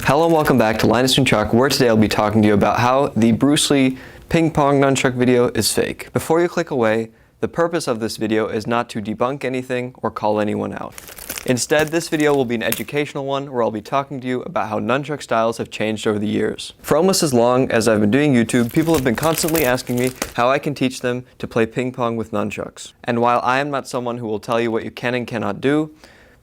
Hello and welcome back to Linus Nunchaku, where today I'll be talking to you about how the Bruce Lee Ping-Pong nunchuck video is fake. Before you click away, the purpose of this video is not to debunk anything or call anyone out. Instead, this video will be an educational one where I'll be talking to you about how nunchuck styles have changed over the years. For almost as long as I've been doing YouTube, people have been constantly asking me how I can teach them to play ping pong with nunchucks. And while I am not someone who will tell you what you can and cannot do,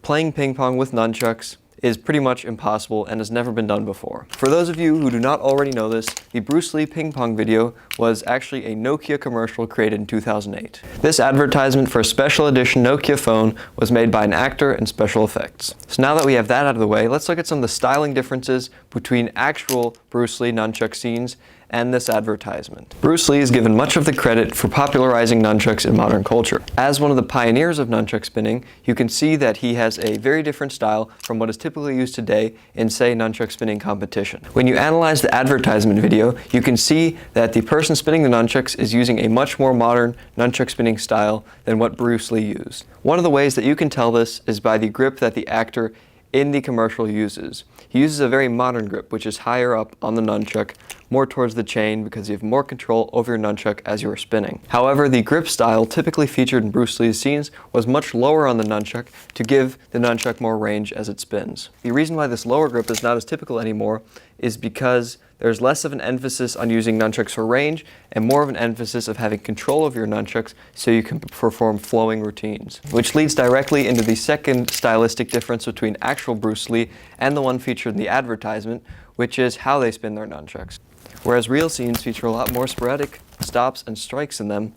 playing ping pong with nunchucks is pretty much impossible and has never been done before. For those of you who do not already know this, the Bruce Lee ping pong video was actually a Nokia commercial created in 2008. This advertisement for a special edition Nokia phone was made by an actor in special effects. So now that we have that out of the way, let's look at some of the styling differences between actual Bruce Lee nunchuck scenes and this advertisement. Bruce Lee is given much of the credit for popularizing nunchucks in modern culture. As one of the pioneers of nunchuck spinning, you can see that he has a very different style from what is typically used today in, say, nunchuck spinning competition. When you analyze the advertisement video, you can see that the person spinning the nunchucks is using a much more modern nunchuck spinning style than what Bruce Lee used. One of the ways that you can tell this is by the grip that the actor in the commercial uses. He uses a very modern grip, which is higher up on the nunchuck, more towards the chain because you have more control over your nunchuck as you are spinning. However, the grip style typically featured in Bruce Lee's scenes was much lower on the nunchuck to give the nunchuck more range as it spins. The reason why this lower grip is not as typical anymore is because there's less of an emphasis on using nunchucks for range and more of an emphasis of having control of your nunchucks so you can perform flowing routines. Which leads directly into the second stylistic difference between actual Bruce Lee and the one featured in the advertisement, which is how they spin their nunchucks. Whereas real scenes feature a lot more sporadic stops and strikes in them,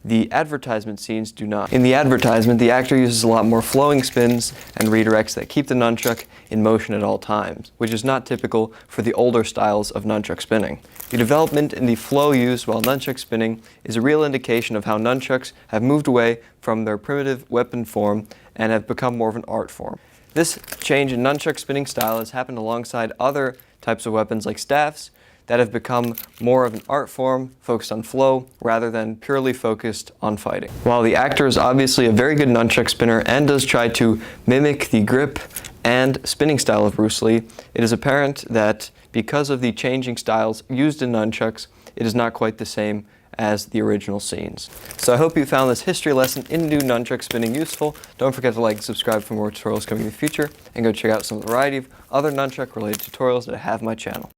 the advertisement scenes do not. In the advertisement, the actor uses a lot more flowing spins and redirects that keep the nunchuck in motion at all times, which is not typical for the older styles of nunchuck spinning. The development in the flow used while nunchuck spinning is a real indication of how nunchucks have moved away from their primitive weapon form and have become more of an art form. This change in nunchuck spinning style has happened alongside other types of weapons like staffs that have become more of an art form focused on flow rather than purely focused on fighting. While the actor is obviously a very good nunchuck spinner and does try to mimic the grip and spinning style of Bruce Lee, it is apparent that because of the changing styles used in nunchucks, it is not quite the same as the original scenes. So I hope you found this history lesson in new nunchuck spinning useful. Don't forget to like and subscribe for more tutorials coming in the future, and go check out some variety of other nunchuck related tutorials that I have on my channel.